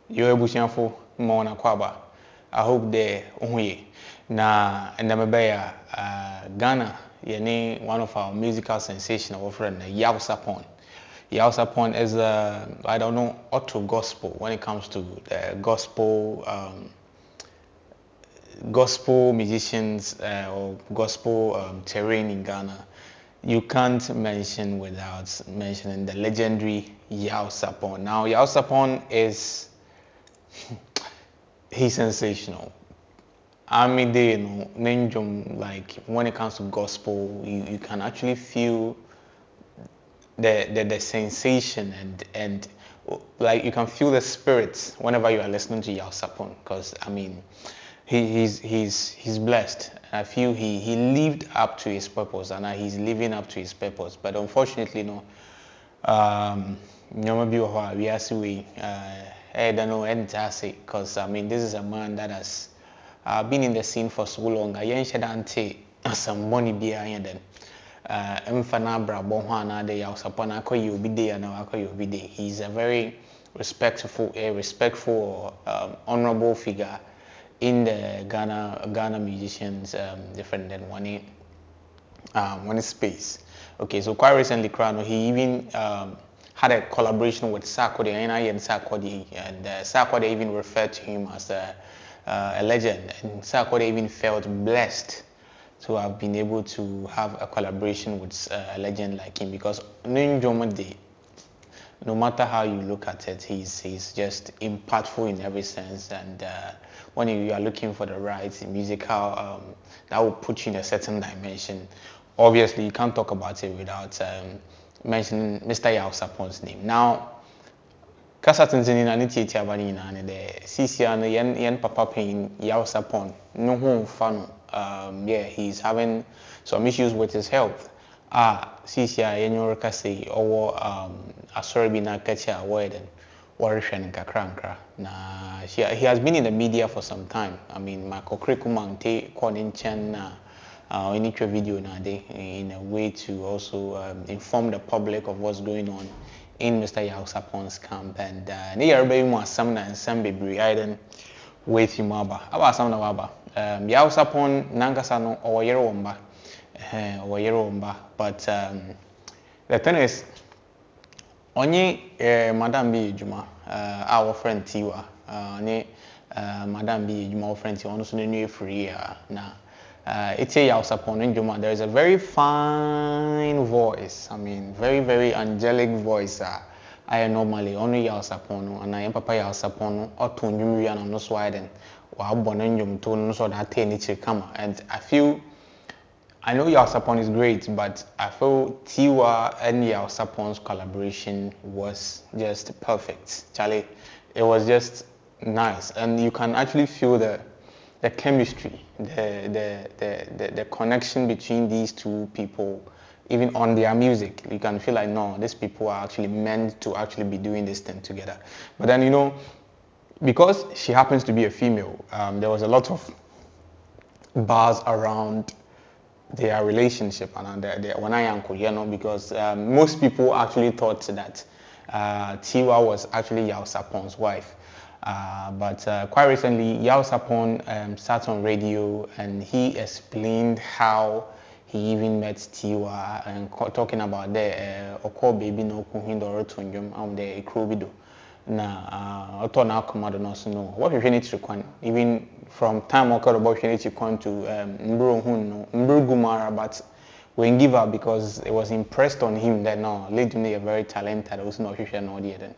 You're ebusianfo Mona Kwaba. I hope they onye. Na and Ghana, one of our musical sensational friend, Yao Sapon. Yao Sapon is I don't know, auto gospel when it comes to gospel musicians or gospel terrain in Ghana. You can't mention without mentioning the legendary Yao Sapon. Now, Yao Sapon is he's sensational. I mean, like when it comes to gospel, you can actually feel the sensation and like you can feel the spirit whenever you are listening to Yao Sapon, because I mean he's blessed. I feel he lived up to his purpose and he's living up to his purpose, but unfortunately we are seeing I don't know because I mean this is a man that has been in the scene for so long. I ain't some money behind them. Mfana brabo ho ana de Yao Sapon akoye obi de na akoye obi de. He's a very respectful honorable figure in the Ghana musicians different than one space. Okay, so quite recently he even had a collaboration with Sarkode and Sarkode, and Sarkode even referred to him as a legend, and Sarkode even felt blessed to have been able to have a collaboration with a legend like him, because no matter how you look at it, he's just impactful in every sense, and when you are looking for the right musical that will put you in a certain dimension, obviously you can't talk about it without mentioning Mr. Yao Sapon's name. Now, kasa tenzini na ni tietia bani na ne de sisia no yen papa pain Yao Sapon no ho fa yeah, he's having some issues with his health. Sisia yenyo rekase owo asori bi na kacha award worishwe nkakra na he has been in the media for some time. I mean, my curriculum te calling chen na any video na de in a way to also inform the public of what's going on in Mr. Yao Sapon's camp, and ne yarbe mu asam na nsam bebre aiden with him aba asam na waba Yao Sapon nankasa no oyere womba, but the thing is onye madam bi ejuma our friend Tiwaa ne madam bi ejuma our friend Tiwaa ono so ne free na it's a Yao Sapon njuma. There is a very fine voice, I mean very very angelic voice I normally only Yao Sapon and I papa Yao Sapon oto njum wi na no so widen wa abona njum to no so that any come, and I know Yao Sapon is great, but I feel Tiwaa and Yao Sapon's collaboration was just perfect. Charlie, it was just nice, and you can actually feel the chemistry, the connection between these two people, even on their music. You can feel like, no, these people are actually meant to actually be doing this thing together. But then, because she happens to be a female, there was a lot of buzz around their relationship and when I uncle, because most people actually thought that Tiwaa was actually Yao Sapon's wife. But quite recently, Yao Sapon sat on radio and he explained how he even met Tiwaa and talking about the Oko baby no kuhindoro tunjum the Ikrobido. Na auto na command no so no what we need to con even from time occurred about we need to con to mbro gumara, but we give up because it was impressed on him that no lady me a very talented also no hwehwe no dey then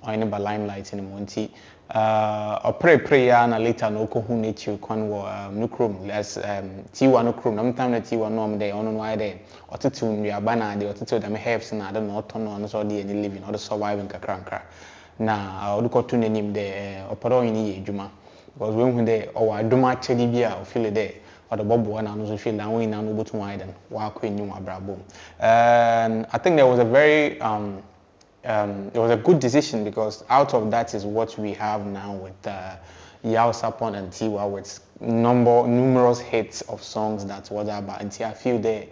or any by limelight in monti or pray na later no ko hu nature con wo no chrome less Tiwaa no chrome na time na Tiwaa no am dey ono no why dey otutu nnuaba na dey otutu dem helps na dey no otono no so dey any living or surviving kakra na odukotu nenim de oporo yin ye adwuma, because when hu de o adwuma chedi bia o feel de or the bobo na no so feel na when na no botu widen wa akọ enyum abrabom. And I think there was a very it was a good decision, because out of that is what we have now with Yao Sapon and Tiwaa, with numerous hits of songs that was about. And I feel there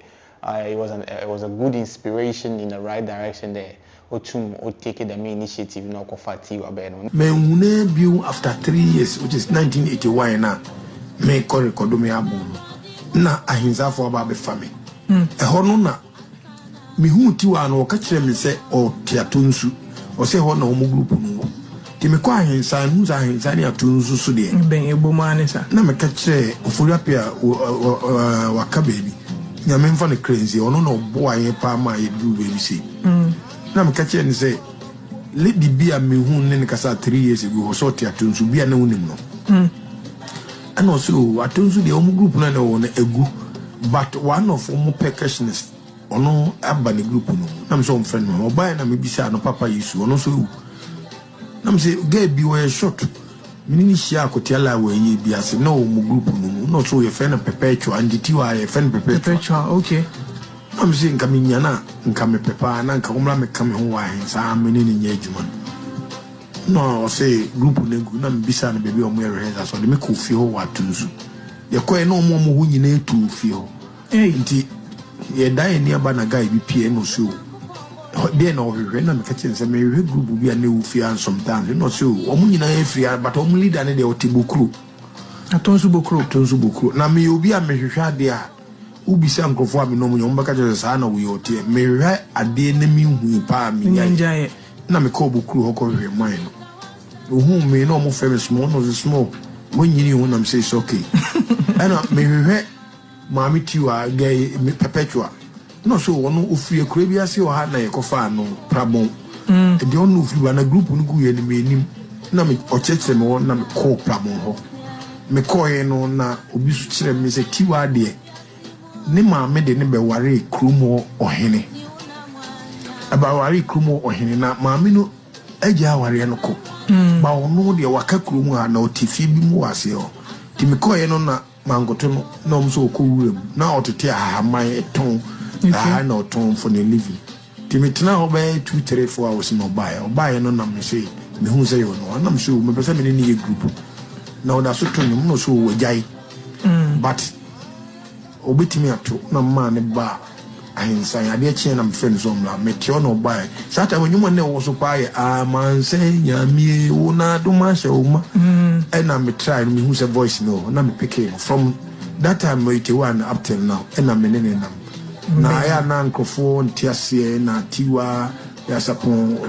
it was a good inspiration in the right direction there otum o take the main initiative na okofa Tiwaa be no me hune biu after 3 years which is 1981 na me ko record me abu na ahinzafo aba be fami ho no na me hu Tiwaa no ka kire me se o tiatonsu o se ho na o mu group no ti me ko ahinsan hu za ahinsan ya tonsu so de ben ebomane sa na me ka kire ofuriapia waka baby nya me mfa ne crazy ono no bo aye pa ma ye du baby say na me ka kire ni say lady bia me hu ne kasa 3 years ago so tiatonsu bia na unim no and also atonsu de o mu group na na egu but one of them percussionists ono aba ne group no na me so friend no oba na me bisa no papa yisu ono so na me say gay bi we short me ni shia akotiala we yi bi ase no mu group no so ye friend perpetual and Tiwaa ye friend perpetual okay na me say nka me nyana nka me pepa na nka umra me kam ho wa hen sa me ni nya adwuma no say group ne gu na me bisa na baby o mo rehearse so de me ko fi ho wa tunzu ye ko e no mo mo hu nyina etu fi ho nti ye dai ni aba na guy bi pie no so de na ohwe na me ka chen se me hwe group bi na u fi an sometimes no so o mu nyina e free but o mu leader ne de o te bokru atonsu bokru na me obi a me hwehwe ade a ubisa nkofo a me no mu nyom baka je sa na wo ye ote me hwe ade na mi hu pa me nya na me ko bokru ho ko hwe man no hu me no mo famous mo no small when you know I'm say it's okay and me hwe mami Tiwaa gay perpetual no so ono ofie kura bi ase o ha na yekofa no prabon e de ono ofie na group no gu ye ni me nim na me o cheche me won na me ko prabon ho me ko ye no na obi su kire me se Tiwaa de ne maame de ne be ware krumo ohene aba ware krumo ohene na maame no agya ware no ko ba ono de waka krumo ha na otifi bi mu wase o ti me ko ye no na mangoto no na omso ko wuram na otete ahaman eton na oton for the living timitna ho be 2-3-4 hours no buy no na me say me hu say yo no na me so me pese me ni group na oda so to nyum no so wajai but obetimi ato na ma ne ba ahinsan ade achi na me friend so mla me tio no buy sata nyum ne wo so pae aman say nyamie wo na do ma hye wo ma and I me try me who's a voice no na me pick from that time we one up till now and I'm in na ya na nkofo ntiase na Tiwaa Yao Sapon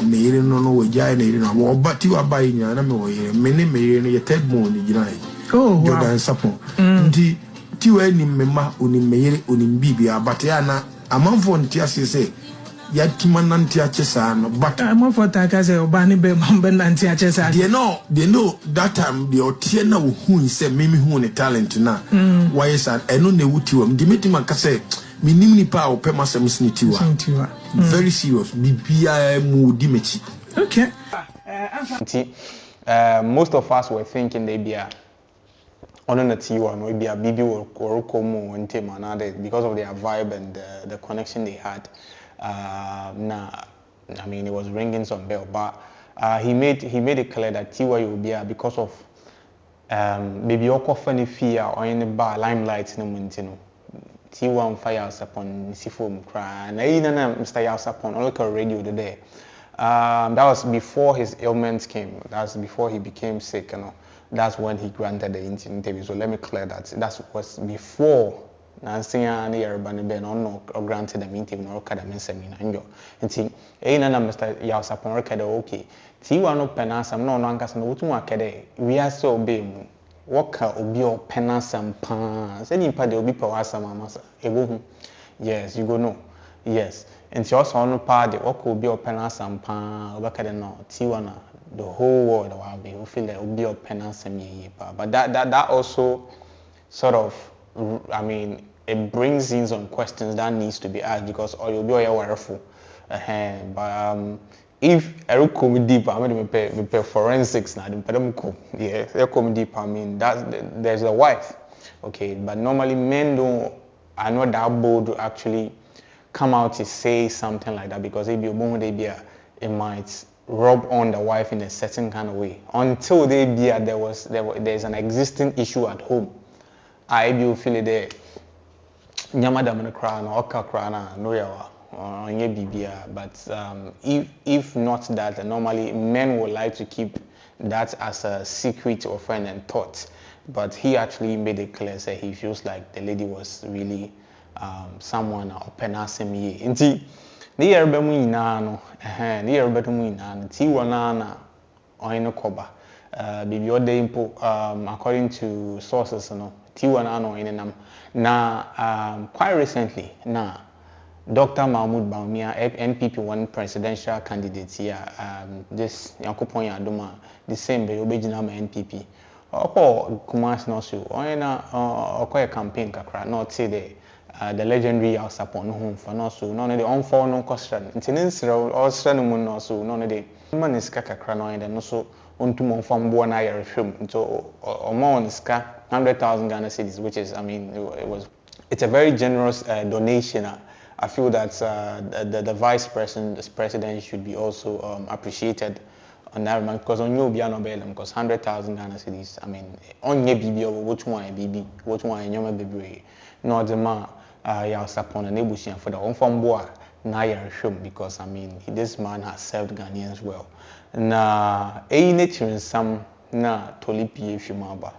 ne yire no we jai ne yire no wo ba Tiwaa ba nya na me wo yire me ne me yire no ye third born ni gina oh wow Yao Sapon ndi Tiwaa ni me ma oni me yire oni bibia but ya na amanfo ntiase say ya timana ntiache sa no but amanfo taka say oba ni be mambe ntiache sa they know that time the otie na wo hu say me hu ne talent na why is that eno ne wutiwam dimeti man ka say me nim ni pa o pema sem sni Tiwaa very serious bibia mu dimechi okay most of us were thinking they be a on the Tiwaa no be a bibi or komo and another because of their vibe and the connection they had. I mean, it was ringing some bell, but he made it clear that Tiwaa will be because of maybe oko funny fear or in the bar limelight no muntino. Tiwaa on fire upon Sifum cry and Mr. Yao Sapon on local radio today. That was before his ailments came. That's before he became sick, you know. That's when he granted the interview. So let me clear that. That was before Nansia ni Yarabani Ben or granted the interview no kada seminar njo. Nti na Mr. Yao Sapon kada okay. Tiwaa no penasam no ankasa no wutu akede. We are so be mu. Waka obi o penasam pa. Say nimpa de obi pa wasam amasa. Ego hu. Yes, you go know. Yes. And she also on part the waka obi o penasam pa. Obakade no Tiwaa na the whole world will be feel like will be a penasam ye pa. But that also sort of, I mean, it brings in some questions that needs to be asked because all you'll be all woreful. But if I come deep, I mean, we pay forensics now. Yeah, they come deep. I mean, there's a wife, okay. But normally men don't. are not that bold to actually come out to say something like that because it might rub on the wife in a certain kind of way until there's an existing issue at home. I do feel it there. Nyama da mene kra na oka kra na no yawa onye bibia, but if not that, normally men would like to keep that as a secret or friend and thought. But he actually made it clear that he feels like the lady was really someone open as me. Inti the yerba muina no, the yerba muina, Tiwaa na oino koba. Bibi ode according to sources, no, Tiwaa na no in nam. Now, quite recently, now, Dr. Mahmoud Bawumia, NPP one presidential candidate here, this Yankopon Yadoma, the same way original NPP. Oko Kumasi no so, oko a campaign kakra, not say the legendary Yao Sapon home for no so, none of the on-fall no question. Intendance or strand no so, none of the man is kakra no and also unto from Buana Yarishum, so or more on ska 100,000 Ghana cedis, which is, I mean, it's a very generous donation. I feel that the vice president should be also appreciated on that one, because on you be an obelum, because 100,000 Ghana cedis, I mean, on your BB or which one BB, which one in your baby, no the ma Yao Sapon and Ebusian for the on from Boa Yarishum, because I mean, this man has served Ghanaians well. Na nature in some na tolipi if you maba.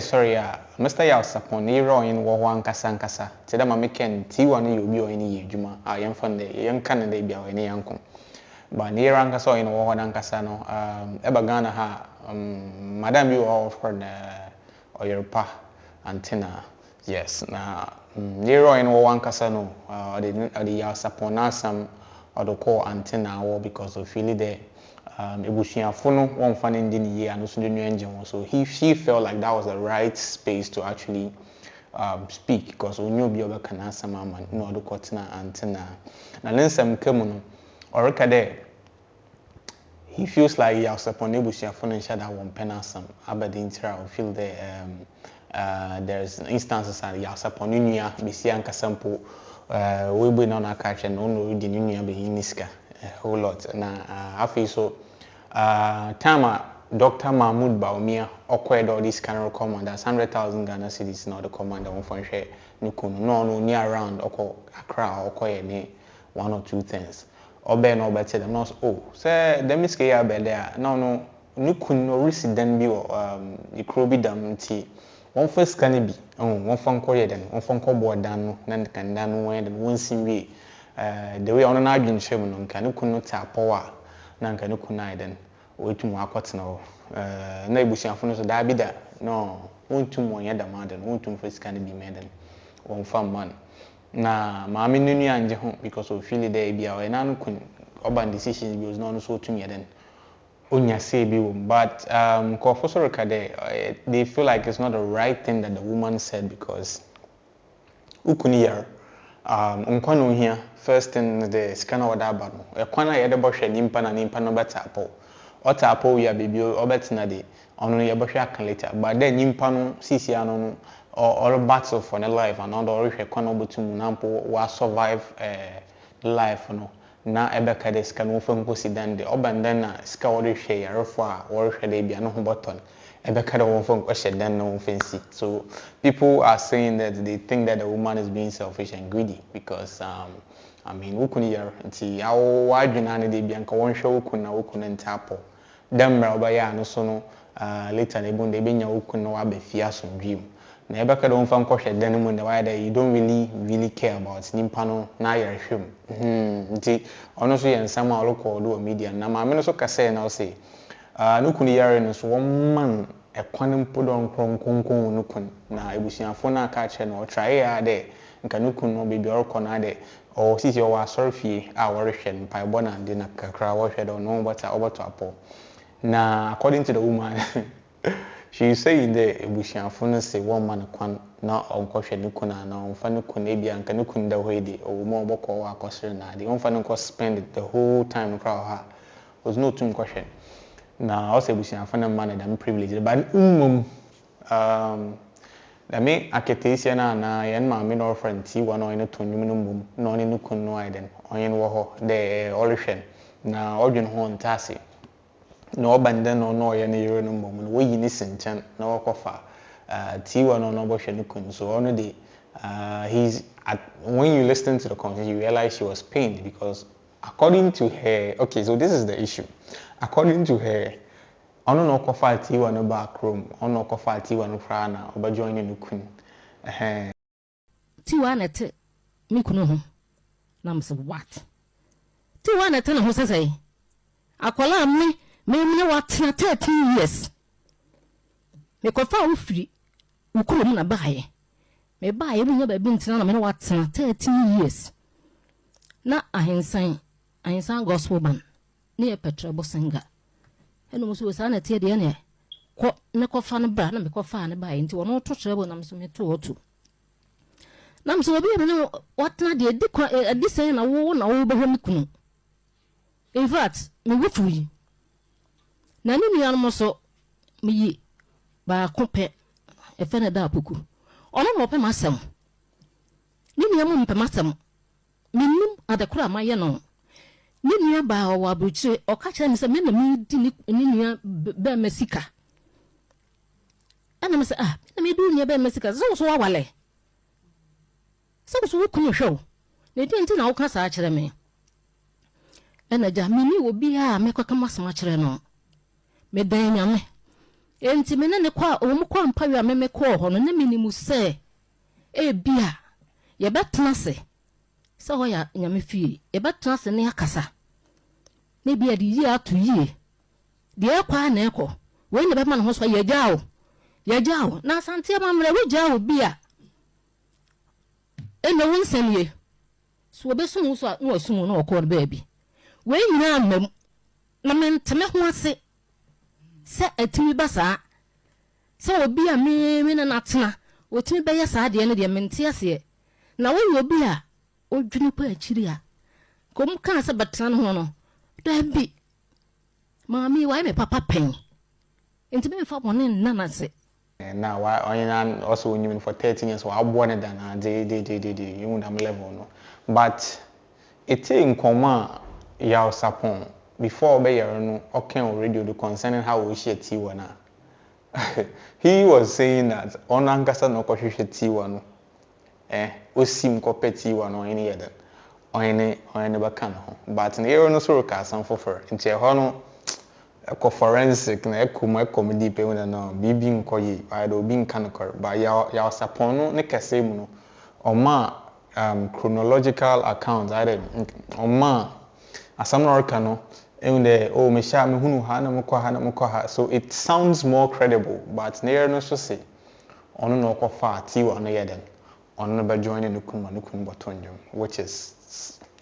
Sorry, Mr. Yao Sapon, you're in Wawan Kasankasa. Tell them I make Tiwaa ni you be any Juma. I am from the young Canada be any uncle. But near Ankaso in Wawan Kasano, Ebagana ha, Madame you all for the or your pa Auntie Naa. Yes, now near in Wawan Kasano, the Yao Sapon Nasam. Or the call Auntie Naa because of feeling there. Ebushia Fono one fan in the year and also the new engine. So she felt like that was the right space to actually speak, because we knew be over Kanasa Mama, no the Kotina Auntie Naa. Now then some Kemono or Rekade. He feels like Yao Sapon Ebushia Fono and Shada one penasam Aberdeen Tra feel there there's instances at Yao Sapon Unia, Bisianka Sampo. We be non a catch and only the union be in Niska a whole lot. Now, I feel so. Tama Dr. Mahmoud Bawumia acquired all these kind of commanders, 100,000 Ghana cedis, not the commander on phone share. No, near around Oko Accra or Koye 1 or 2 things. Or no better than us. Oh, sir, the miskaya be there. No, Nukun no resident be the Krobi Dam tea. One first can be one phone call then one phone call board down, then can down when one sing we the way on an argument Sherman can you not tap power, none can you kunai then wait to more cuts now. Neighbors and friends that be that no, one too more yet demand and one too first can be made and one farm man. Now, Mammy Nuni and home because of Philly day be our and couldn't urban decisions was not so to me then. But they feel like it's not the right thing that the woman said, because ukuniya unkwano here first thing the scanner wada ba no ekwana ye de bohwe nimpa na nimpa no betapo o tapo ya baby o betina de ono ye bohwe aka later, but then nimpa no sisi ano no or battle for the life and all the kwana obotum nampo wa survive life no na ebeka de ska no fam kosi dan de obanden na ska wori hwe yarefo a wori hwe de bia no ho button ebeka de won fam kwhye dan no fancy. So people are saying that they think that the woman is being selfish and greedy because I mean ukuni yar nti awo adwena ne de bia nka won hwe ukuna ntapo demra obaya no so no later na ebon de benya ukuna wa ba fia so dream na ebeka de won fam kwhye dan mu na why that you don't really care about nimpa no na yarehwem nti ono so yen sama oloko do media na ma me no so kase na o say nukuni yare no so won man ekwan mpodon kronkronkon nukun na ebusiafo na aka che no try ya de nka nukun no bebi orko na de o sisi o wa sorfie a worehwe mpa bona de na kakra worehwe de no bota oboto apo na according to the woman she saying the ebusiafo no say one man kwan na onkohwe nukun na onfa nukun e bia nka nukun da hoide o mo oboko wa akosere na de onfa nko spend the whole time crowd ha was no too question. Now also we see a fun man that privileged, but the me aketesi na yen ma me no friend Tiwaa no ene to nyum no mum no ne nukun no aiden onyen wo ho de orishen na odwen ho ntase na obande no ye ne yero no mum no wo yi ni senchan na wo kofa Tiwaa no bohwe nukun so ono de When you listen to the conversation, you realize she was pained because according to her, okay, so this is the issue. According to her, I don't know kofa Tiwaa no back room, I don't know kofa Tiwaa no frana, oba joining no kun. Tiwaa net me kunu ho. Na me say what? Tiwaa net na ho say akola me what 13 years. Me kofa wo firi ukuru mu na baaye. Me baaye mu nya ba bi ntina na me what 13 years. Na ahensan gospel band ne petrol singer. Eno mo so sa na tie de ne ko ne kofa no bra na me kofa ne baaye nti wono to trebo na me so me to otu. Na me so obi me no what na de di say na wo be hwe kunu. In fact, me wufu yi. Na ni nua no so me yi ba kope e fe na da apoku. Ono no pe masem. Ni nua mo pe masem. Minnim adekura maye no. Ni nua ba o abuchire o ka kire ni se me na me di ni nua be mesika. Ana me se na me du nua be mesika. So wa wale. So wo kunu hwe. Na di nti na wo ka sa kire me. Ena ja mini obi a me kwaka masama kire no. Me dan nyame. Enti me ne kwa o mu kwa mpa wi me kwa ho no na minimu se bia ye betena se ho ya nyame fie ye betena se ne akasa. Ne bia di yi atu yi. De kwa na ekọ. We ne be ma no ho so ye jao. Na santie mamre we jao bia. Ena wonsem ye. So obesun so no asun no okọ be bi. We nyina mam na menteme ho ase se atimi basa se obi a me na natena otimi be yesa de ne de mente ase na wo obi a odwuni pa akiri a kom kan se betena no no da bi mami why me papa pen enti me fa bone nana se now why onye also when you for 13 years so I born it than they you would am level no but it in command Yao Sapon before be no okay on radio the concerning how we share Tiwaa na. He was saying that on ankasa no ko hwehwe Tiwaa no osim ko pe Tiwaa no any other on ba kan ho but na no so ka san for nti ho no ko forensic na ekoma deep e na no bibi nkoyi I do bi nkan ko ba Yao Sapon no ne kase mu no oma chronological account I oma asamnorka no me sha me hunu ha na mokọ ha so it sounds more credible but near no so say ono no ko fa Tiwaa no yeden ono no be joining no kun botonjum which is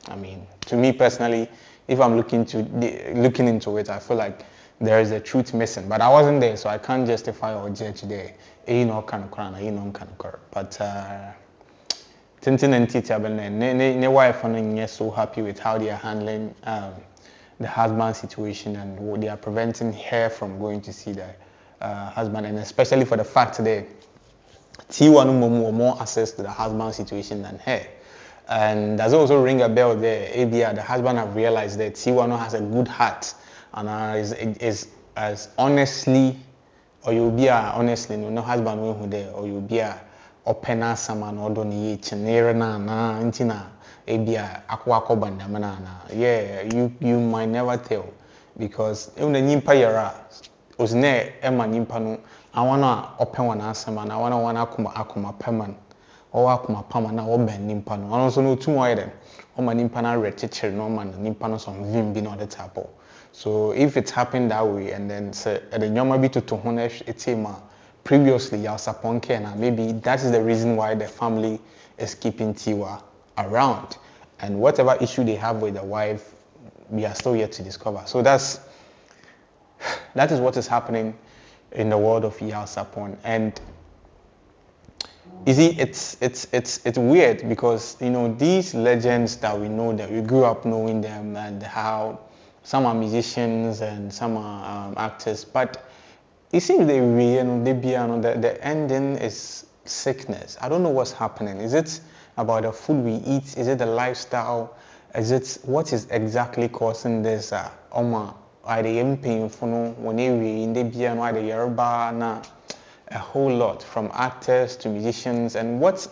I mean to me personally if I'm looking into it I feel like there is a truth missing but I wasn't there so I can't justify or judge there kan but Tintin and Tita ne wife and so happy with how they are handling the husband situation and they are preventing her from going to see the husband and especially for the fact that Tiwaa no more access to the husband situation than her. And there's also ring a bell there. ABR, the husband have realized that Tiwaa no has a good heart and is as honestly or you'll be honestly no husband who there or you'll be opena sama no do ni chenere na ntina ebia akwa banda na yeah you might never tell because even the nyimpa yara ozne ema nyimpa no awana open wana asama na wana akoma peman o akoma pama na oben nyimpa no ono so no tumo yeden o ma nyimpa na rechichiri no ma nyimpa no some vim bi no the tapo so if it happened that way and then say the nyoma bi to ho na etima previously Yao Sapon and maybe that is the reason why the family is keeping Tiwaa around and whatever issue they have with the wife we are still yet to discover so that is what is happening in the world of Yao Sapon and you see it's weird because you know these legends that we know that we grew up knowing them and how some are musicians and some are actors but it seems the ending is sickness. I don't know what's happening. Is it about the food we eat? Is it the lifestyle? Is it what is exactly causing this? Are they painful? When they in the piano, are they Yoruba? A whole lot from actors to musicians. And what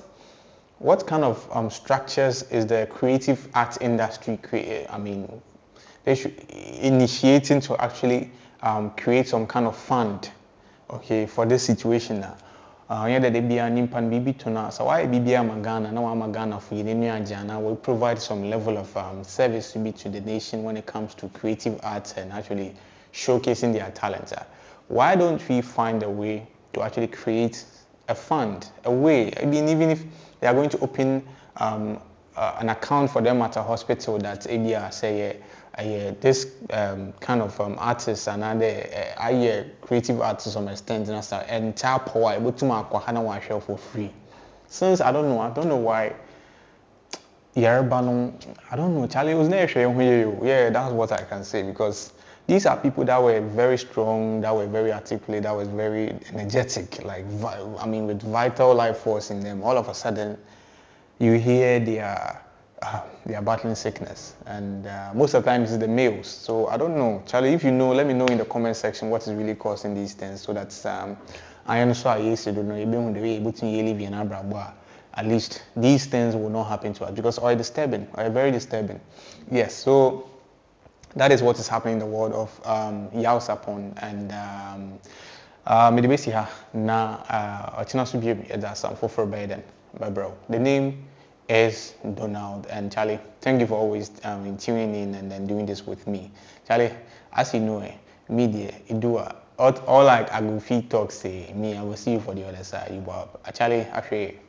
what kind of structures is the creative art industry they should initiating to actually create some kind of fund, okay, for this situation now. Yeah, that they be an impan bibi to now. So why bibi Magana? Now Magana for Jana will provide some level of service to the nation when it comes to creative arts and actually showcasing their talents. Why don't we find a way to actually create a fund, a way? I mean, even if they are going to open an account for them at a hospital that ABR say this kind of artists and other creative artists to some extent and tap power able to for free. Since I don't know why I don't know, Charlie was never yeah, that's what I can say, because these are people that were very strong, that were very articulate, that was very energetic, like with vital life force in them. All of a sudden you hear they are battling sickness, and most of the time it's the males. So I don't know, Charlie, if you know, let me know in the comment section what is really causing these things, so that I understand at least these things will not happen to us, because very disturbing. Yes, so that is what is happening in the world of Yao Sapon, and the name is Donald. And Charlie, thank you for always tuning in and then doing this with me. Charlie, as you know, media, all like I go feed talk say me, I will see you for the other side. Charlie, actually.